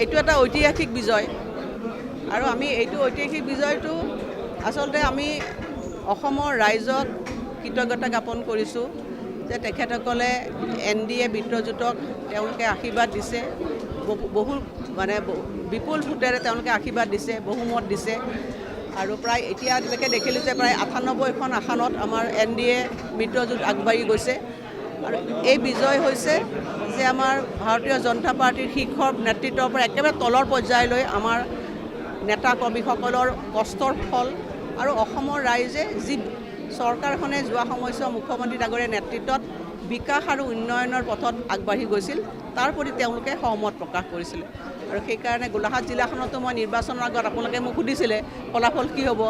এইটো এটা ঐতিহাসিক বিজয় আৰু আমি এইটো ঐতিহাসিক বিজয়টো আচলতে আমি অসমৰ ৰাইজক কৃতজ্ঞতা জ্ঞাপন কৰিছোঁ যে তেখেতসকলে NDA মিত্ৰজোঁটক তেওঁলোকে আশীৰ্বাদ দিছে, বহু মানে বিপুল ভোটেৰে তেওঁলোকে আশীৰ্বাদ দিছে, বহুমত দিছে আৰু প্ৰায় এতিয়ালৈকে দেখিলোঁ যে প্ৰায় 98খন আসনত আমাৰ NDA মিত্ৰজোঁট আগবাঢ়ি গৈছে আৰু এই বিজয় হৈছে যে আমাৰ ভাৰতীয় জনতা পাৰ্টিৰ শীৰ্ষৰ নেতৃত্বৰ পৰা একেবাৰে তলৰ পৰ্যায়লৈ আমাৰ নেতা কৰ্মীসকলৰ কষ্টৰ ফল আৰু অসমৰ ৰাইজে যি চৰকাৰখনে যোৱা সময়ছোৱা মুখ্যমন্ত্ৰী ডাঙৰীয়াৰ নেতৃত্বত বিকাশ আৰু উন্নয়নৰ পথত আগবাঢ়ি গৈছিল তাৰ প্ৰতি তেওঁলোকে সহমত প্ৰকাশ কৰিছিলে আৰু সেইকাৰণে গোলাঘাট জিলাখনতো মই নিৰ্বাচনৰ আগত আপোনালোকে মোক সুধিছিলে ফলাফল কি হ'ব,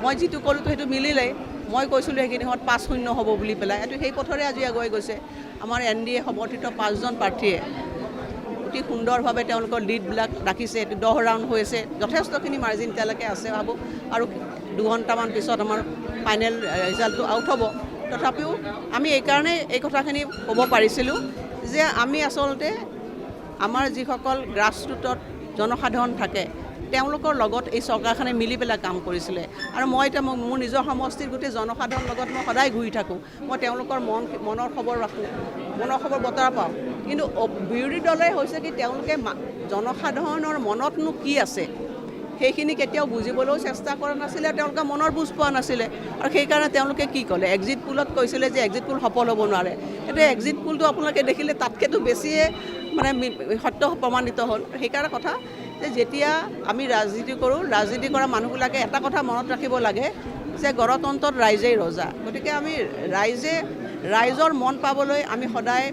মই যিটো ক'লোঁ সেইটো মিলিলেই। মই কৈছিলোঁ সেইখিনি সময়ত 5-0 হ'ব বুলি পেলাই, এইটো সেই পথৰে আজি আগুৱাই গৈছে। আমাৰ NDA সমৰ্থিত 5জন প্ৰাৰ্থীয়ে অতি সুন্দৰভাৱে তেওঁলোকৰ লিডবিলাক ৰাখিছে, এইটো 10 ৰাউণ্ড হৈছে, যথেষ্টখিনি মাৰ্জিন এতিয়ালৈকে আছে ভাবোঁ আৰু 2 ঘণ্টামান পিছত আমাৰ ফাইনেল ৰিজাল্টটো আউট হ'ব। তথাপিও আমি এইকাৰণে এই কথাখিনি ক'ব পাৰিছিলোঁ যে আমি আচলতে আমাৰ যিসকল গ্ৰাছৰুটত জনসাধাৰণ থাকে তেওঁলোকৰ লগত এই চৰকাৰখনে মিলি পেলাই কাম কৰিছিলে আৰু মই এতিয়া মোৰ নিজৰ সমষ্টিৰ গোটেই জনসাধাৰণৰ লগত মই সদায় ঘূৰি থাকোঁ, মই তেওঁলোকৰ মনৰ খবৰ ৰাখোঁ, মনৰ খবৰ বতৰা পাওঁ। কিন্তু বিৰোধী দলে হৈছে কি তেওঁলোকে জনসাধাৰণৰ মনতনো কি আছে সেইখিনি কেতিয়াও বুজিবলৈও চেষ্টা কৰা নাছিলে, তেওঁলোকে মনৰ বুজ পোৱা নাছিলে আৰু সেইকাৰণে তেওঁলোকে কি ক'লে, এক্সিট পোলত কৈছিলে যে এক্সিট পোল সফল হ'ব নোৱাৰে। এতিয়া এক্সিট পোলটো আপোনালোকে দেখিলে তাতকৈতো বেছিয়ে মানে সত্য প্ৰমাণিত হ'ল। সেইকাৰণে কথা যে যেতিয়া আমি ৰাজনীতি কৰোঁ, ৰাজনীতি কৰা মানুহবিলাকে এটা কথা মনত ৰাখিব লাগে যে গণতন্ত্ৰত ৰাইজেই ৰজা। গতিকে আমি ৰাইজৰ মন পাবলৈ আমি সদায়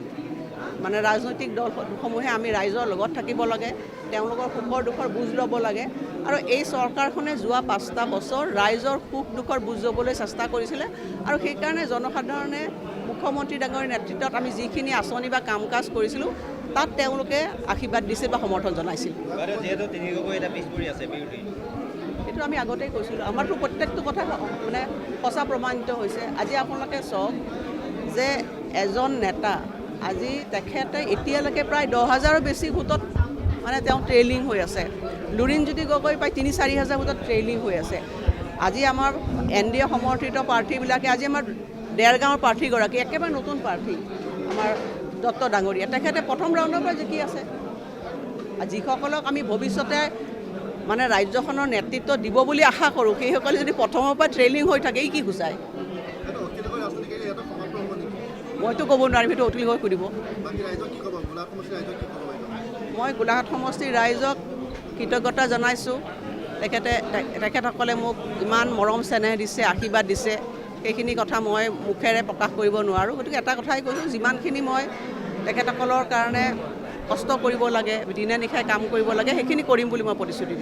মানে ৰাজনৈতিক দলসমূহে আমি ৰাইজৰ লগত থাকিব লাগে, তেওঁলোকৰ সুখৰ দুখৰ বুজ ল'ব লাগে আৰু এই চৰকাৰখনে যোৱা 5টা বছৰ ৰাইজৰ সুখ দুখৰ বুজ ল'বলৈ চেষ্টা কৰিছিলে আৰু সেইকাৰণে জনসাধাৰণে মুখ্যমন্ত্ৰী ডাঙৰীয়াৰ নেতৃত্বত আমি যিখিনি আঁচনি বা কাম কাজ কৰিছিলোঁ তাত তেওঁলোকে আশীৰ্বাদ দিছিল বা সমৰ্থন জনাইছিল। এইটো আমি আগতেই কৈছিলোঁ, আমাৰতো প্ৰত্যেকটো কথা মানে সঁচা প্ৰমাণিত হৈছে। আজি আপোনালোকে চাওক যে এজন নেতা আজি তেখেতে এতিয়ালৈকে প্ৰায় 10,000ৰো বেছি ভোটত মানে তেওঁ ট্ৰেইলিং হৈ আছে। লুৰিণজ্যোতি গগৈ প্ৰায় 3-4 হাজাৰ ভোটত ট্ৰেইলিং হৈ আছে। আজি আমাৰ NDA সমৰ্থিত প্ৰাৰ্থীবিলাকে আজি আমাৰ দেৰগাঁৱৰ প্ৰাৰ্থীগৰাকী একেবাৰে নতুন প্ৰাৰ্থী আমাৰ দত্ত ডাঙৰীয়া, তেখেতে প্ৰথম ৰাউণ্ডৰ পৰা জিকি আছে। যিসকলক আমি ভৱিষ্যতে মানে ৰাজ্যখনৰ নেতৃত্ব দিব বুলি আশা কৰোঁ সেইসকলে যদি প্ৰথমৰ পৰা ট্ৰেইলিং হৈ থাকে কি সূচায়? মইতো ক'ব নোৱাৰিম, সেইটো অতুল গগৈক সুধিব। মই গোলাঘাট সমষ্টিৰ ৰাইজক কৃতজ্ঞতা জনাইছোঁ। তেখেতসকলে মোক ইমান মৰম চেনেহ দিছে, আশীৰ্বাদ দিছে, সেইখিনি কথা মই মুখেৰে প্ৰকাশ কৰিব নোৱাৰোঁ। গতিকে এটা কথাই কৈছোঁ, যিমানখিনি মই তেখেতসকলৰ কাৰণে কষ্ট কৰিব লাগে, দিনে নিশাই কাম কৰিব লাগে, সেইখিনি কৰিম বুলি মই প্ৰতিশ্ৰুতি দিছোঁ।